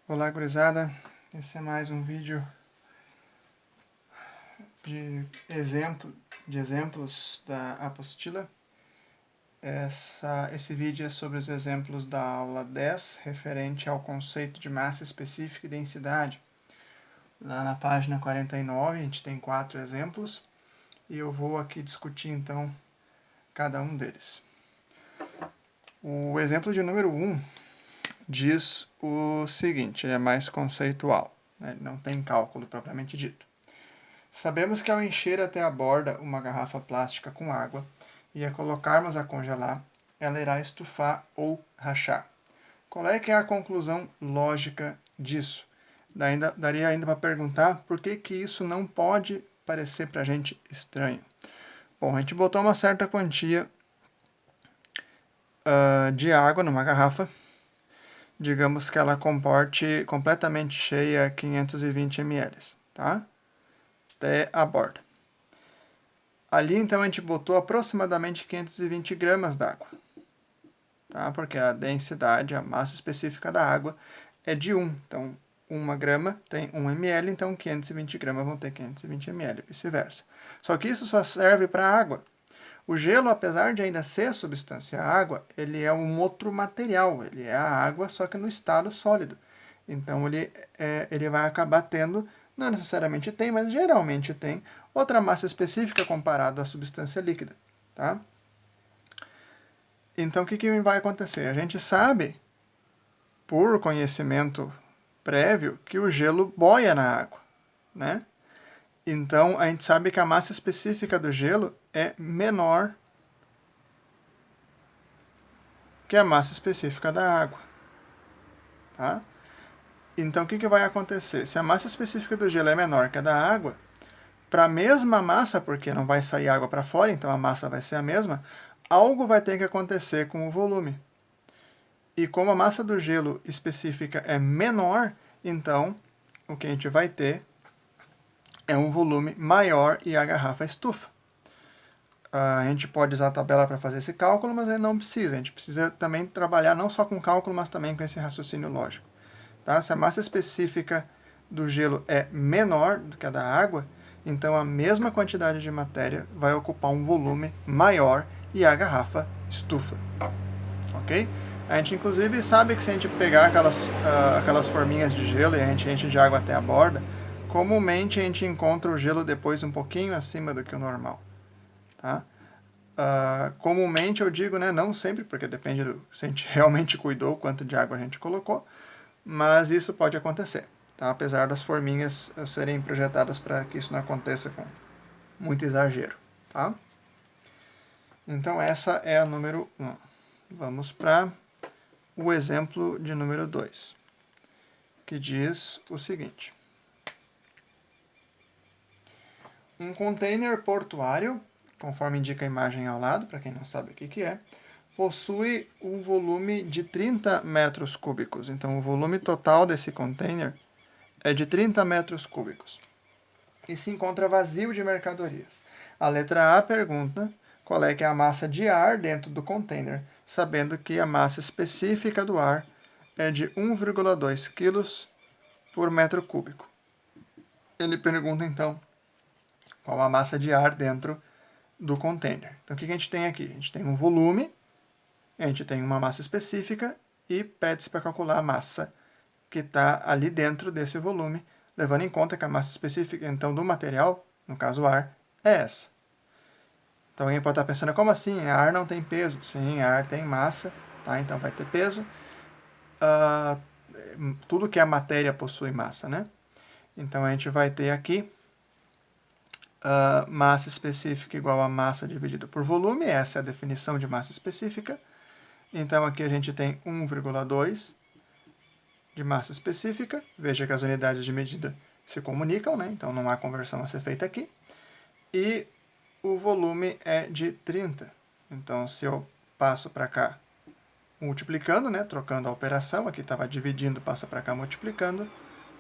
Olá, gurizada. Esse é mais um vídeo de exemplos da apostila. Esse vídeo é sobre os exemplos da aula 10, referente ao conceito de massa específica e densidade. Lá na página 49, a gente tem 4 exemplos, e eu vou aqui discutir, então, cada um deles. O exemplo de número 1 diz o seguinte, ele é mais conceitual, né? Ele não tem cálculo propriamente dito. Sabemos que ao encher até a borda uma garrafa plástica com água e a colocarmos a congelar, ela irá estufar ou rachar. Qual é que é a conclusão lógica disso? Daria ainda para perguntar por que isso não pode parecer para a gente estranho. Bom, a gente botou uma certa quantia de água numa garrafa. Digamos que ela comporte completamente cheia 520 ml, tá? Até a borda. Ali, então, a gente botou aproximadamente 520 gramas d'água, tá? Porque a densidade, a massa específica da água é de 1. Então, 1 grama tem 1 ml, então 520 gramas vão ter 520 ml, vice-versa. Só que isso só serve para água. O gelo, apesar de ainda ser a substância água, ele é um outro material, ele é a água, só que no estado sólido. Então, ele vai acabar tendo, não necessariamente tem, mas geralmente tem, outra massa específica comparado à substância líquida, tá? Então, o que vai acontecer? A gente sabe, por conhecimento prévio, que o gelo boia na água, né? Então, a gente sabe que a massa específica do gelo é menor que a massa específica da água, tá? Então, o que vai acontecer? Se a massa específica do gelo é menor que a da água, para a mesma massa, porque não vai sair água para fora, então a massa vai ser a mesma, algo vai ter que acontecer com o volume. E como a massa do gelo específica é menor, então o que a gente vai ter é um volume maior e a garrafa estufa. A gente pode usar a tabela para fazer esse cálculo, mas aí não precisa. A gente precisa também trabalhar não só com cálculo, mas também com esse raciocínio lógico. Tá? Se a massa específica do gelo é menor do que a da água, então a mesma quantidade de matéria vai ocupar um volume maior e a garrafa estufa. Ok? A gente inclusive sabe que se a gente pegar aquelas forminhas de gelo e a gente enche de água até a borda, comumente a gente encontra o gelo depois um pouquinho acima do que o normal. Tá? Comumente eu digo, né, não sempre, porque depende se a gente realmente cuidou, quanto de água a gente colocou, mas isso pode acontecer, tá? Apesar das forminhas serem projetadas para que isso não aconteça com muito exagero. Tá? Então essa é a número 1. Vamos para o exemplo de número 2, que diz o seguinte. Um container portuário, conforme indica a imagem ao lado, para quem não sabe o que é, possui um volume de 30 metros cúbicos. Então, o volume total desse container é de 30 metros cúbicos. E se encontra vazio de mercadorias. A letra A pergunta qual é que é a massa de ar dentro do container, sabendo que a massa específica do ar é de 1,2 kg por metro cúbico. Ele pergunta, então, qual a massa de ar dentro do container. Então, o que a gente tem aqui? A gente tem um volume, a gente tem uma massa específica e pede-se para calcular a massa que está ali dentro desse volume, levando em conta que a massa específica, então, do material, no caso o ar, é essa. Então, alguém pode estar pensando, como assim? Ar não tem peso. Sim, ar tem massa, tá? Então vai ter peso. Tudo que é matéria possui massa, né? Então, a gente vai ter aqui massa específica igual a massa dividido por volume. Essa é a definição de massa específica. Então, aqui a gente tem 1,2 de massa específica. Veja que as unidades de medida se comunicam, né? Então, não há conversão a ser feita aqui. E o volume é de 30. Então, se eu passo para cá multiplicando, né? Trocando a operação, aqui estava dividindo, passa para cá multiplicando,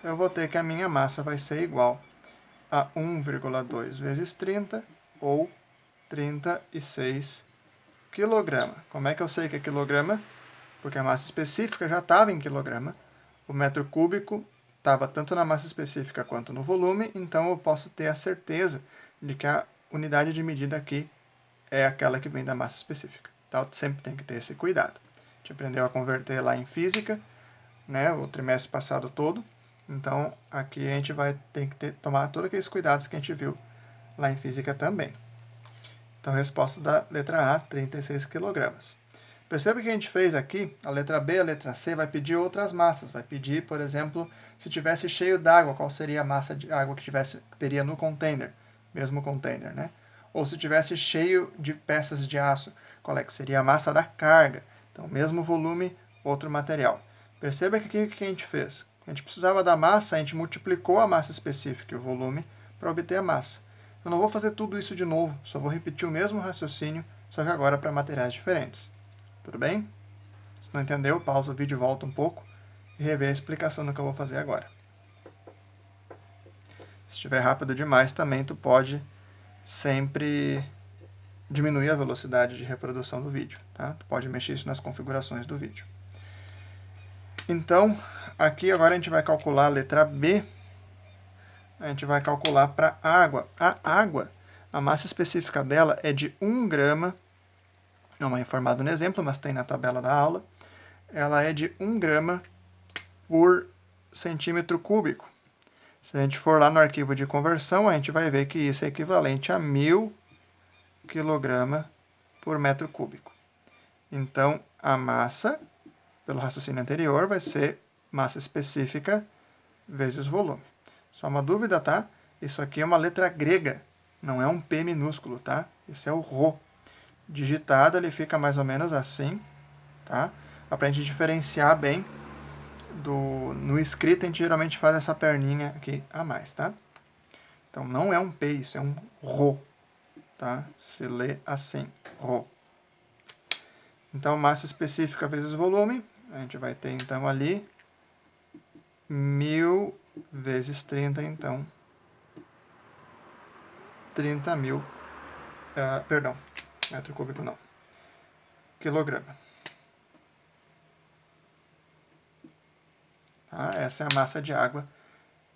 eu vou ter que a minha massa vai ser igual a 1,2 vezes 30, ou 36 kg. Como é que eu sei que é quilograma? Porque a massa específica já estava em quilograma. o metro cúbico estava tanto na massa específica quanto no volume, então eu posso ter a certeza de que a unidade de medida aqui é aquela que vem da massa específica. Então, sempre tem que ter esse cuidado. A gente aprendeu a converter lá em física, né, o trimestre passado todo. Então, aqui a gente vai ter que tomar todos aqueles cuidados que a gente viu lá em física também. Então, a resposta da letra A, 36 kg. Perceba que a gente fez aqui, a letra B e a letra C vai pedir outras massas. Vai pedir, por exemplo, se tivesse cheio d'água, qual seria a massa de água que teria no container, mesmo container, né? Ou se tivesse cheio de peças de aço, qual é que seria a massa da carga? Então, mesmo volume, outro material. Perceba que aqui o que a gente fez? A gente precisava da massa, a gente multiplicou a massa específica e o volume para obter a massa. Eu não vou fazer tudo isso de novo, só vou repetir o mesmo raciocínio, só que agora para materiais diferentes. Tudo bem? Se não entendeu, pausa o vídeo, volta um pouco e revê a explicação do que eu vou fazer agora. Se estiver rápido demais também, tu pode sempre diminuir a velocidade de reprodução do vídeo. Tá? Tu pode mexer isso nas configurações do vídeo. Então, aqui agora a gente vai calcular a letra B. A gente vai calcular para água. A água, a massa específica dela é de 1 grama. Não é informado no exemplo, mas tem na tabela da aula. Ela é de 1 grama por centímetro cúbico. Se a gente for lá no arquivo de conversão, a gente vai ver que isso é equivalente a 1000 kg por metro cúbico. Então, a massa, pelo raciocínio anterior, vai ser massa específica vezes volume. Só uma dúvida, tá? Isso aqui é uma letra grega, não é um P minúsculo, tá? Esse é o Rho. Digitado, ele fica mais ou menos assim, tá? Para a gente diferenciar bem, no escrito a gente geralmente faz essa perninha aqui a mais, tá? Então, não é um P, isso é um Rho, tá? Se lê assim, Rho. Então, massa específica vezes volume, a gente vai ter, então, ali 1000 vezes 30, então, 30.000, perdão, metro cúbico não, quilograma. Tá? Essa é a massa de água,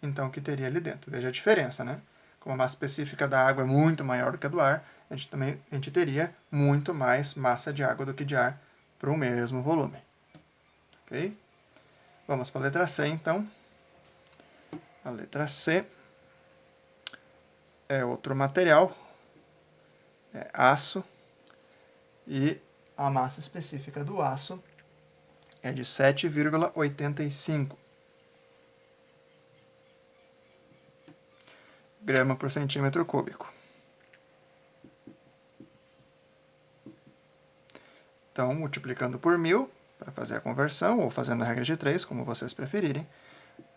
então, que teria ali dentro. Veja a diferença, né? Como a massa específica da água é muito maior do que a do ar, a gente teria muito mais massa de água do que de ar para o mesmo volume. Ok? Vamos para a letra C, então. A letra C é outro material, é aço, e a massa específica do aço é de 7,85 grama por centímetro cúbico. Então, multiplicando por 1000, para fazer a conversão, ou fazendo a regra de 3, como vocês preferirem,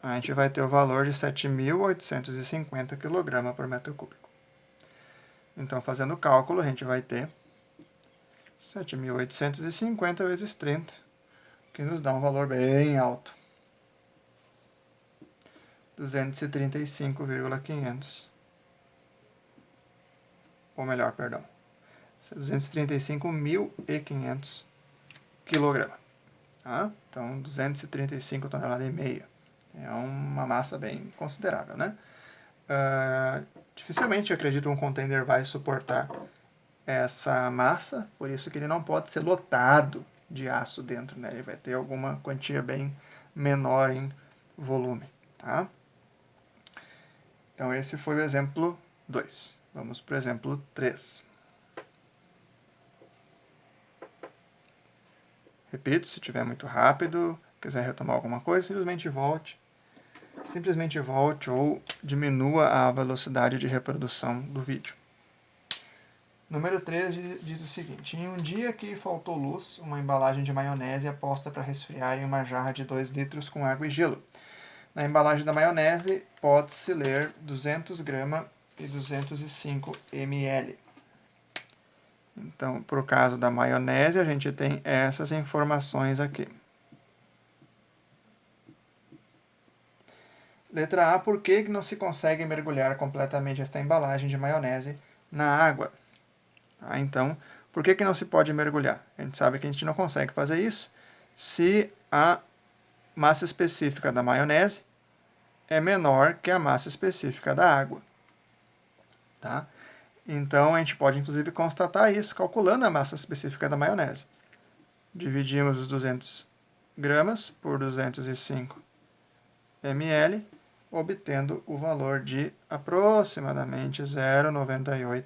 a gente vai ter o valor de 7.850 kg por metro cúbico. Então, fazendo o cálculo, a gente vai ter 7.850 vezes 30, que nos dá um valor bem alto. 235,500. Ou melhor, perdão. 235.500 kg. Tá? Então, 235 toneladas e meia. É uma massa bem considerável, né? Dificilmente, eu acredito, um container vai suportar essa massa, por isso que ele não pode ser lotado de aço dentro, né? Ele vai ter alguma quantia bem menor em volume, tá? Então, esse foi o exemplo 2. Vamos para o exemplo 3. Repito, se estiver muito rápido, quiser retomar alguma coisa, simplesmente volte ou diminua a velocidade de reprodução do vídeo. Número 3 diz o seguinte: em um dia que faltou luz, uma embalagem de maionese é posta para resfriar em uma jarra de 2 litros com água e gelo. Na embalagem da maionese pode-se ler 200 gramas e 205 ml. Então, para o caso da maionese, a gente tem essas informações aqui. Letra A, por que não se consegue mergulhar completamente esta embalagem de maionese na água? Então, por que não se pode mergulhar? A gente sabe que a gente não consegue fazer isso se a massa específica da maionese é menor que a massa específica da água. Tá? Então, a gente pode, inclusive, constatar isso calculando a massa específica da maionese. Dividimos os 200 gramas por 205 ml, obtendo o valor de aproximadamente 0,98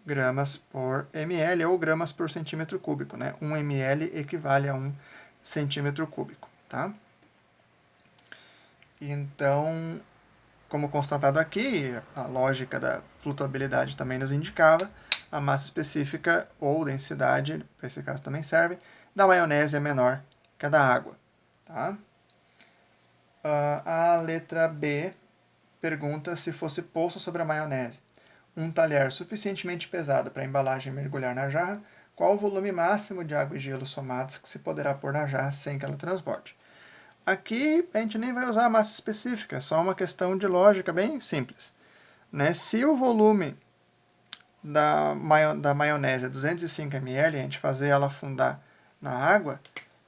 gramas por ml ou gramas por centímetro cúbico. Né? 1 ml equivale a 1 centímetro cúbico. Tá? Então, como constatado aqui, a lógica da flutuabilidade também nos indicava, a massa específica ou densidade, para esse caso também serve, da maionese é menor que a da água. Tá? A letra B pergunta se fosse posto sobre a maionese um talher suficientemente pesado para a embalagem mergulhar na jarra, qual o volume máximo de água e gelo somados que se poderá pôr na jarra sem que ela transborde. Aqui a gente nem vai usar a massa específica, é só uma questão de lógica bem simples. Né? Se o volume da maionese é 205 ml, a gente fazer ela afundar na água,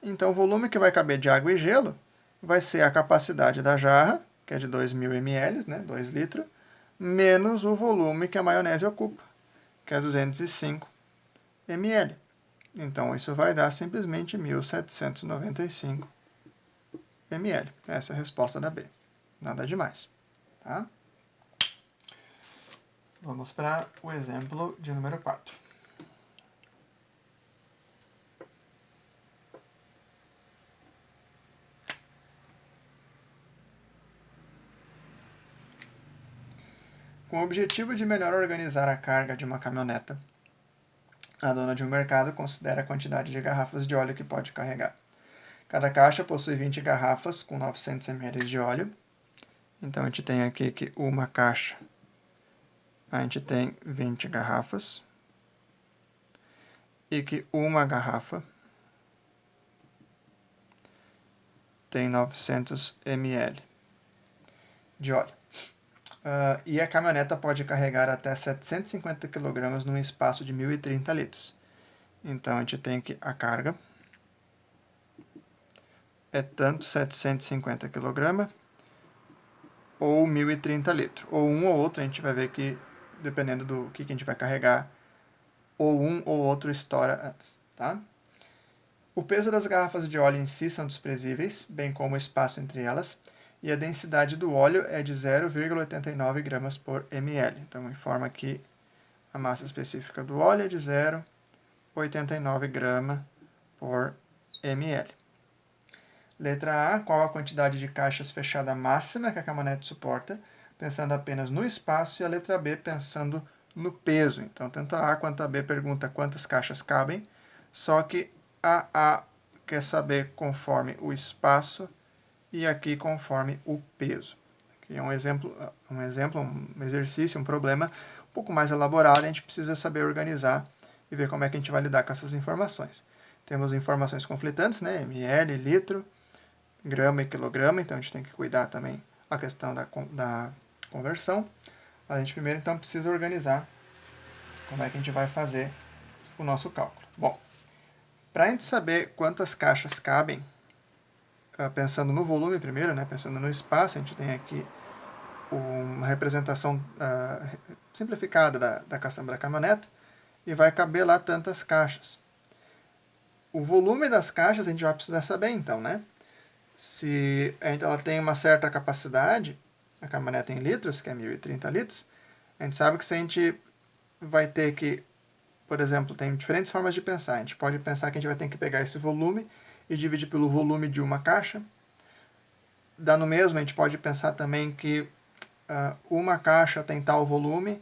então o volume que vai caber de água e gelo vai ser a capacidade da jarra, que é de 2.000 ml, né, 2 litros, menos o volume que a maionese ocupa, que é 205 ml. Então, isso vai dar simplesmente 1.795 ml. Essa é a resposta da B. Nada demais. Tá? Vamos para o exemplo de número 4. Com o objetivo de melhor organizar a carga de uma caminhoneta, a dona de um mercado considera a quantidade de garrafas de óleo que pode carregar. Cada caixa possui 20 garrafas com 900 ml de óleo. Então, a gente tem aqui que uma caixa, a gente tem 20 garrafas. E que uma garrafa tem 900 ml de óleo. E a caminhoneta pode carregar até 750 kg num espaço de 1.030 litros. Então, a gente tem que a carga é tanto 750 kg ou 1.030 litros. Ou um ou outro, a gente vai ver que, dependendo do que a gente vai carregar, ou um ou outro estoura antes. Tá? O peso das garrafas de óleo em si são desprezíveis, bem como o espaço entre elas, e a densidade do óleo é de 0,89 gramas por ml. Então, informa que a massa específica do óleo é de 0,89 gramas por ml. Letra A, qual a quantidade de caixas fechada máxima que a caminhonete suporta, pensando apenas no espaço, e a letra B pensando no peso. Então, tanto a A quanto a B pergunta quantas caixas cabem, só que a A quer saber conforme o espaço e aqui conforme o peso. Aqui é um exercício, um problema um pouco mais elaborado, a gente precisa saber organizar e ver como é que a gente vai lidar com essas informações. Temos informações conflitantes, né? ml, litro, grama e quilograma, então a gente tem que cuidar também a questão da conversão. A gente primeiro então precisa organizar como é que a gente vai fazer o nosso cálculo. Bom, para a gente saber quantas caixas cabem, pensando no volume primeiro, né, pensando no espaço, a gente tem aqui uma representação simplificada da caçamba da caminhonete e vai caber lá tantas caixas. O volume das caixas a gente vai precisar saber então, né? Se ela tem uma certa capacidade, a caminhonete em litros, que é 1.030 litros, a gente sabe que se a gente vai ter que, por exemplo, tem diferentes formas de pensar. A gente pode pensar que a gente vai ter que pegar esse volume e dividir pelo volume de uma caixa. Dá no mesmo, a gente pode pensar também que uma caixa tem tal volume,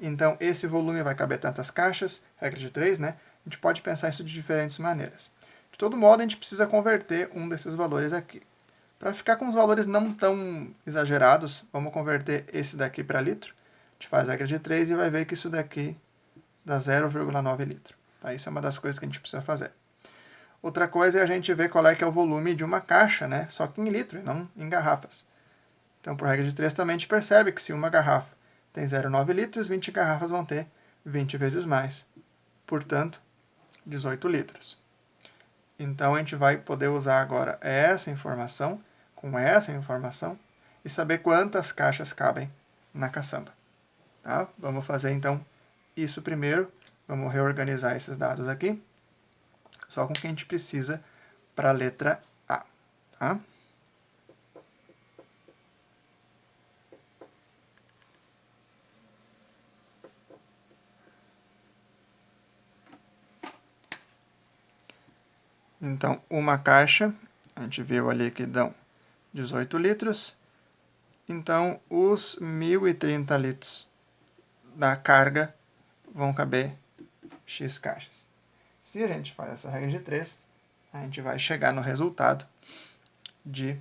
então esse volume vai caber tantas caixas, regra de 3, né? A gente pode pensar isso de diferentes maneiras. De todo modo, a gente precisa converter um desses valores aqui. Para ficar com os valores não tão exagerados, vamos converter esse daqui para litro. A gente faz a regra de 3 e vai ver que isso daqui dá 0,9 litro. Tá? Isso é uma das coisas que a gente precisa fazer. Outra coisa é a gente ver qual é que é o volume de uma caixa, né? Só que em litro e não em garrafas. Então, por regra de 3, também a gente percebe que se uma garrafa tem 0,9 litros, 20 garrafas vão ter 20 vezes mais. Portanto, 18 litros. Então, a gente vai poder usar agora essa informação, com essa informação, e saber quantas caixas cabem na caçamba. Tá? Vamos fazer, então, isso primeiro. Vamos reorganizar esses dados aqui, só com o que a gente precisa para a letra A. Tá? Então, uma caixa, a gente viu ali que dão 18 litros. Então, os 1.030 litros da carga vão caber X caixas. Se a gente faz essa regra de 3, a gente vai chegar no resultado de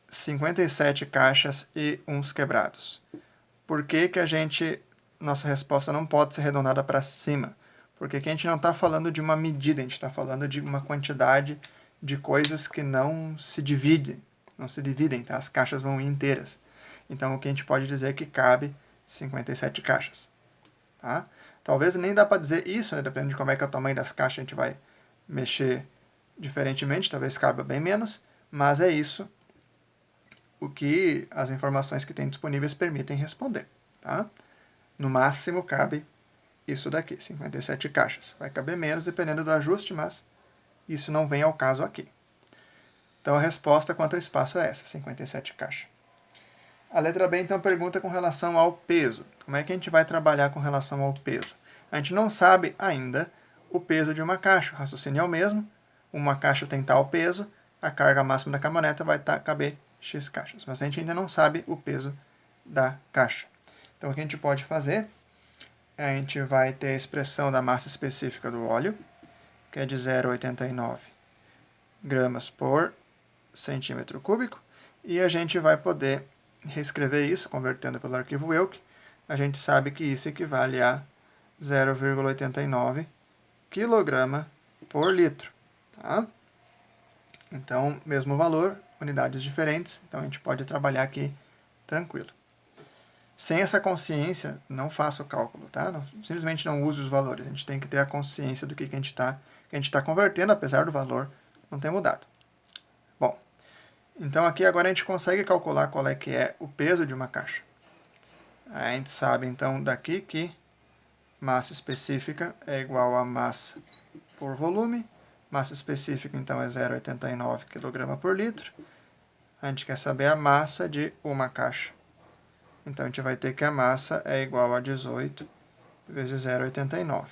57 caixas e uns quebrados. Por que que nossa resposta não pode ser arredondada para cima? Porque aqui a gente não está falando de uma medida, a gente está falando de uma quantidade de coisas que não se dividem, tá? As caixas vão inteiras. Então, o que a gente pode dizer é que cabe 57 caixas. Tá? Talvez nem dá para dizer isso, né? Dependendo de como é que é o tamanho das caixas, a gente vai mexer diferentemente, talvez caiba bem menos, mas é isso o que as informações que tem disponíveis permitem responder. Tá? No máximo cabe isso daqui, 57 caixas. Vai caber menos dependendo do ajuste, mas isso não vem ao caso aqui. Então a resposta quanto ao espaço é essa, 57 caixas. A letra B então pergunta com relação ao peso. Como é que a gente vai trabalhar com relação ao peso? A gente não sabe ainda o peso de uma caixa. O raciocínio é o mesmo. Uma caixa tem tal peso, a carga máxima da caminhoneta vai caber X caixas. Mas a gente ainda não sabe o peso da caixa. Então o que a gente pode fazer? A gente vai ter a expressão da massa específica do óleo, que é de 0,89 gramas por centímetro cúbico, e a gente vai poder reescrever isso, convertendo pelo arquivo Wilk. A gente sabe que isso equivale a 0,89 kg por litro. Tá? Então, mesmo valor, unidades diferentes, então a gente pode trabalhar aqui tranquilo. Sem essa consciência, não faça o cálculo, tá? Simplesmente não use os valores. A gente tem que ter a consciência do que a gente está convertendo, apesar do valor não ter mudado. Bom, então aqui agora a gente consegue calcular qual é que é o peso de uma caixa. A gente sabe então daqui que massa específica é igual a massa por volume. Massa específica então é 0,89 kg por litro. A gente quer saber a massa de uma caixa. Então, a gente vai ter que a massa é igual a 18 vezes 0,89.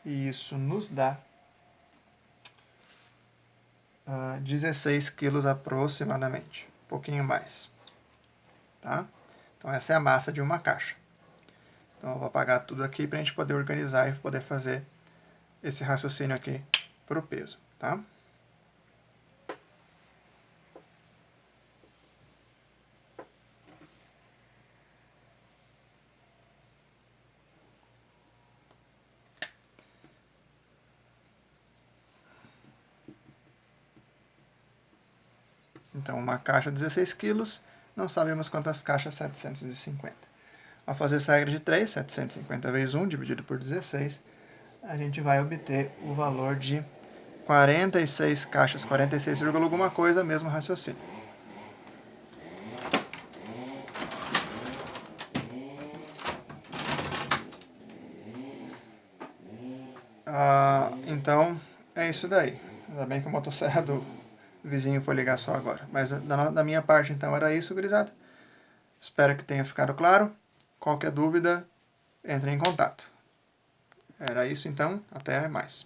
E isso nos dá 16 quilos aproximadamente. Um pouquinho mais. Tá? Então, essa é a massa de uma caixa. Então, eu vou apagar tudo aqui para a gente poder organizar e poder fazer esse raciocínio aqui para o peso. Tá? Então, uma caixa 16 quilos, não sabemos quantas caixas 750. Ao fazer essa regra de 3, 750 vezes 1 dividido por 16, a gente vai obter o valor de 46 caixas, 46, alguma coisa, mesmo raciocínio. Então, é isso daí. Ainda bem que a motosserra do vizinho foi ligar só agora. Mas da minha parte, então, era isso, gurizada. Espero que tenha ficado claro. Qualquer dúvida, entre em contato. Era isso, então. Até mais.